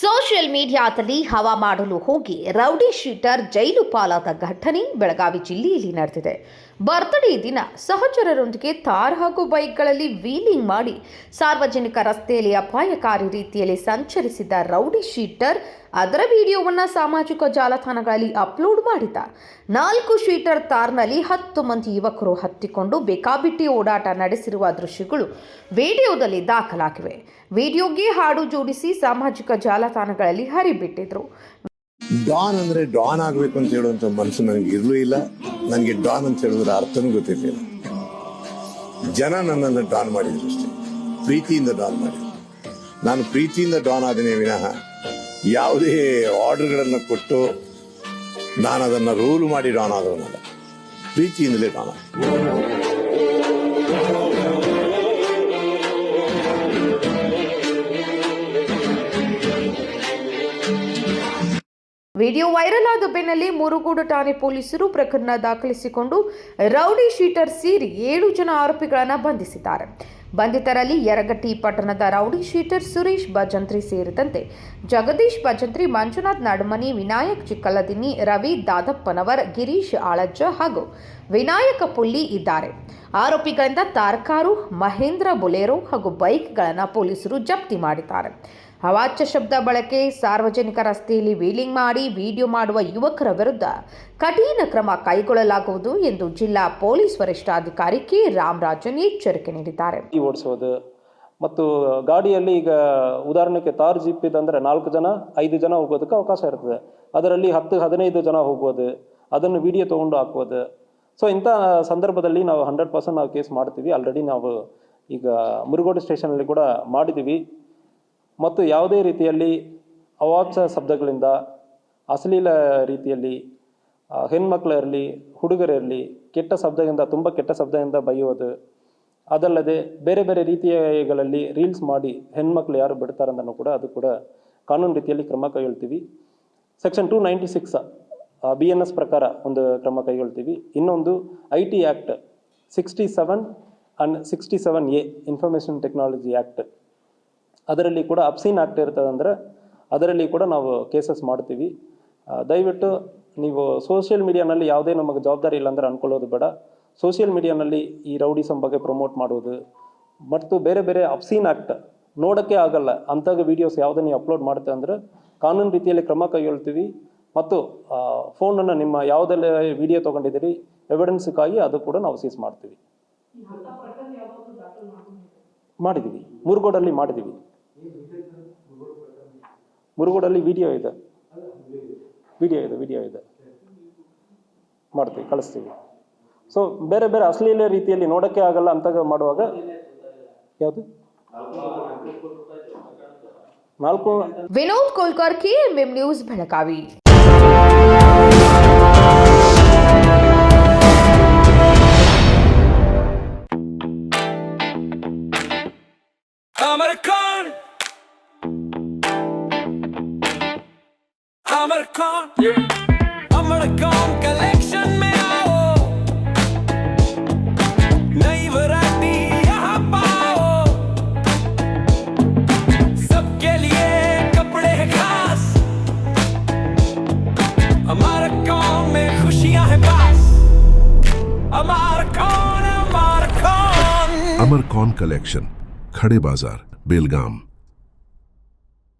Social ಮೀಡಿಯಾದಲ್ಲಿ ಹವಾ ಮಾಡಲು ಹೋಗಿ ರೌಡಿ ಶೀಟರ್ ಜೈಲು ಪಾಲಾದ ಘಟನೆ ಬೆಳಗಾವಿ ಜಿಲ್ಲೆಯಲ್ಲಿ ನಡೆದಿದೆ. ಬರ್ತ್ಡೇ ದಿನ ಸಹಚರರೊಂದಿಗೆ ಕಾರ್ ಹಾಗೂ ಬೈಕ್ಗಳಲ್ಲಿ ವೀಲಿಂಗ್ ಮಾಡಿ ಸಾರ್ವಜನಿಕ ರಸ್ತೆಯಲ್ಲಿ ಅಪಾಯಕಾರಿ ರೀತಿಯಲ್ಲಿ ಸಂಚರಿಸಿದ ರೌಡಿ ಶೀಟರ್ ಅದರ ವಿಡಿಯೋವನ್ನು ಸಾಮಾಜಿಕ ಜಾಲತಾಣಗಳಲ್ಲಿ ಅಪ್ಲೋಡ್ ಮಾಡಿದ. 4 ಶೀಟರ್ ಕಾರ್ನಲ್ಲಿ 10 ಮಂದಿ ಯುವಕರು ಹತ್ತಿಕೊಂಡು ಬೇಕಾಬಿಟ್ಟಿ ಓಡಾಟ ನಡೆಸಿರುವ ದೃಶ್ಯಗಳು ವಿಡಿಯೋದಲ್ಲಿ ದಾಖಲಾಗಿವೆ. ವಿಡಿಯೋಗೆ ಹಾಡು ಜೋಡಿಸಿ ಸಾಮಾಜಿಕ ಜಾಲತಾಣಗಳಲ್ಲಿ ಹರಿಬಿಟ್ಟಿದ್ರು. ಡಾನ್ ಅಂದ್ರೆ ಡಾನ್ ಆಗ್ಬೇಕು ಅಂತ ಹೇಳುವಂತ ಮನಸ್ಸು ನನಗೆ ಇರ್ಲೂ ಇಲ್ಲ. ನನಗೆ ಡಾನ್ ಅಂತ ಹೇಳಿದ್ರೆ ಅರ್ಥನೂ ಗೊತ್ತಿರಲಿಲ್ಲ. ಜನ ನನ್ನನ್ನು ಡಾನ್ ಮಾಡಿದ್ರು ಅಷ್ಟೇ, ಪ್ರೀತಿಯಿಂದ ಡಾನ್ ಮಾಡಿದ್ರು. ನಾನು ಪ್ರೀತಿಯಿಂದ ಡಾನ್ ಆದನೇ ವಿನಃ ಯಾವುದೇ ಆರ್ಡರ್ಗಳನ್ನು ಕೊಟ್ಟು ನಾನು ಅದನ್ನು ರೂಲ್ ಮಾಡಿ ಡಾನ್ ಆದವನಲ್ಲ. ಪ್ರೀತಿಯಿಂದಲೇ ಡಾನ್ ಆದ. ವಿಡಿಯೋ ವೈರಲ್ ಆದ ಬೆನ್ನಲ್ಲೇ ಮುರುಗೋಡು ಠಾಣೆ ಪೊಲೀಸರು ಪ್ರಕರಣ ದಾಖಲಿಸಿಕೊಂಡು ರೌಡಿ ಶೀಟರ್ ಸೇರಿ 7 ಜನ ಆರೋಪಿಗಳನ್ನು ಬಂಧಿಸಿದ್ದಾರೆ. ಬಂಧಿತರಲ್ಲಿ ಯರಗಟ್ಟಿ ಪಟ್ಟಣದ ರೌಡಿ ಶೀಟರ್ ಸುರೇಶ್ ಭಜಂತ್ರಿ ಸೇರಿದಂತೆ ಜಗದೀಶ್ ಭಜಂತ್ರಿ, ಮಂಜುನಾಥ್ ನಡುಮನಿ, ವಿನಾಯಕ್ ಚಿಕ್ಕಲದಿನ್ನಿ, ರವಿ ದಾದಪ್ಪನವರ್, ಗಿರೀಶ್ ಆಳಜ್ಜ ಹಾಗೂ ವಿನಾಯಕ ಪುಲ್ಲಿ ಇದ್ದಾರೆ. ಆರೋಪಿಗಳಿಂದ ತಾರ್ಕಾರು, ಮಹೇಂದ್ರ ಬೊಲೆರೋ ಹಾಗೂ ಬೈಕ್ಗಳನ್ನು ಪೊಲೀಸರು ಜಪ್ತಿ ಮಾಡಿದ್ದಾರೆ. ಅವಾಚ್ಯ ಶಬ್ದ ಬಳಕೆ, ಸಾರ್ವಜನಿಕ ರಸ್ತೆಯಲ್ಲಿ ವೀಲಿಂಗ್ ಮಾಡಿ ವಿಡಿಯೋ ಮಾಡುವ ಯುವಕರ ವಿರುದ್ಧ ಕಠಿಣ ಕ್ರಮ ಕೈಗೊಳ್ಳಲಾಗುವುದು ಎಂದು ಜಿಲ್ಲಾ ಪೊಲೀಸ್ ವರಿಷ್ಠಾಧಿಕಾರಿ ಕೆ ರಾಮರಾಜನ್ ಎಚ್ಚರಿಕೆ ನೀಡಿದ್ದಾರೆ. ಓಡಿಸೋದು ಮತ್ತು ಗಾಡಿಯಲ್ಲಿ ಈಗ ಉದಾಹರಣೆಗೆ ತಾರ್ ಜೀಪ್ ಇದಂದ್ರೆ 4 ಜನ 5 ಜನ ಹೋಗೋದಕ್ಕೆ ಅವಕಾಶ ಇರ್ತದೆ. ಅದರಲ್ಲಿ 10-15 ಜನ ಹೋಗ್ಬೋದು. ಅದನ್ನು ವಿಡಿಯೋ ತೊಗೊಂಡು ಹಾಕ್ಬೋದು. ಸೊ ಇಂಥ ಸಂದರ್ಭದಲ್ಲಿ ನಾವು 100% ನಾವು ಕೇಸ್ ಮಾಡ್ತೀವಿ. ಆಲ್ರೆಡಿ ನಾವು ಈಗ ಮುರುಗೋಡು ಸ್ಟೇಷನಲ್ಲಿ ಕೂಡ ಮಾಡಿದ್ದೀವಿ. ಮತ್ತು ಯಾವುದೇ ರೀತಿಯಲ್ಲಿ ಅವಾಚ್ಯ ಶಬ್ದಗಳಿಂದ, ಅಶ್ಲೀಲ ರೀತಿಯಲ್ಲಿ ಹೆಣ್ಮಕ್ಳಿರಲಿ ಹುಡುಗರಿರಲಿ ತುಂಬ ಕೆಟ್ಟ ಶಬ್ದದಿಂದ ಬೈಯೋದು, ಅದಲ್ಲದೆ ಬೇರೆ ಬೇರೆ ರೀತಿಗಳಲ್ಲಿ ರೀಲ್ಸ್ ಮಾಡಿ ಹೆಣ್ಮಕ್ಳು ಯಾರು ಬಿಡ್ತಾರಂದನೂ ಕೂಡ ಅದು ಕೂಡ ಕಾನೂನು ರೀತಿಯಲ್ಲಿ ಕ್ರಮ ಕೈಗೊಳ್ತೀವಿ. ಸೆಕ್ಷನ್ 296 BNS ಪ್ರಕಾರ ಒಂದು ಕ್ರಮ ಕೈಗೊಳ್ತೀವಿ. ಇನ್ನೊಂದು IT act 67 and 67A information technology act, ಅದರಲ್ಲಿ ಕೂಡ ಅಬ್ಸೀನ್ ಆ್ಯಕ್ಟ್ ಇರ್ತದೆ. ಅಂದರೆ ಅದರಲ್ಲಿ ಕೂಡ ನಾವು ಕೇಸಸ್ ಮಾಡ್ತೀವಿ. ದಯವಿಟ್ಟು ನೀವು ಸೋಷಿಯಲ್ ಮೀಡಿಯಾನಲ್ಲಿ ಯಾವುದೇ ನಮಗೆ ಜವಾಬ್ದಾರಿ ಇಲ್ಲ ಅಂದರೆ ಅಂದ್ಕೊಳ್ಳೋದು ಬೇಡ. ಸೋಷಿಯಲ್ ಮೀಡಿಯಾನಲ್ಲಿ ಈ ರೌಡಿಸಮ್ ಬಗ್ಗೆ ಪ್ರಮೋಟ್ ಮಾಡೋದು ಮತ್ತು ಬೇರೆ ಬೇರೆ ಅಬ್ಸೀನ್ ಆ್ಯಕ್ಟ್ ನೋಡೋಕ್ಕೆ ಆಗಲ್ಲ ಅಂಥ ವೀಡಿಯೋಸ್ ಯಾವುದೇ ನೀವು ಅಪ್ಲೋಡ್ ಮಾಡುತ್ತೆ ಅಂದರೆ ಕಾನೂನು ರೀತಿಯಲ್ಲಿ ಕ್ರಮ ಕೈಗೊಳ್ತೀವಿ. ಮತ್ತು ಫೋನನ್ನು ನಿಮ್ಮ ಯಾವುದೆಲ್ಲ ವಿಡಿಯೋ ತೊಗೊಂಡಿದ್ದೀರಿ ಎವಿಡೆನ್ಸ್ಗಾಗಿ ಅದು ಕೂಡ ನಾವು ಸೀಸ್ ಮಾಡ್ತೀವಿ. ಮಾಡಿದ್ದೀವಿ, ಮುರುಗೋಡಲ್ಲಿ ಮಾಡಿದ್ದೀವಿ. ಮುರುಗೋಡಲ್ಲಿ ವಿಡಿಯೋ ಇದೆ ಮಾಡ್ತೀವಿ, ಕಳಿಸ್ತೀವಿ. ಸೊ ಬೇರೆ ಬೇರೆ ಅಶ್ಲೀಲ ರೀತಿಯಲ್ಲಿ ನೋಡೋಕ್ಕೆ ಆಗಲ್ಲ ಅಂತ ಮಾಡುವಾಗ ಯಾವುದು 4 Vinod Kolkar, KMM news, Belagavi. Amarcon collection में आओ, नई वैरायटी यहाँ पाओ, सबके लिए कपड़े हैं खास, Amarcon में खुशियाँ हैं पास, Amarcon. Amarcon collection, खड़े बाजार, बेलगाम.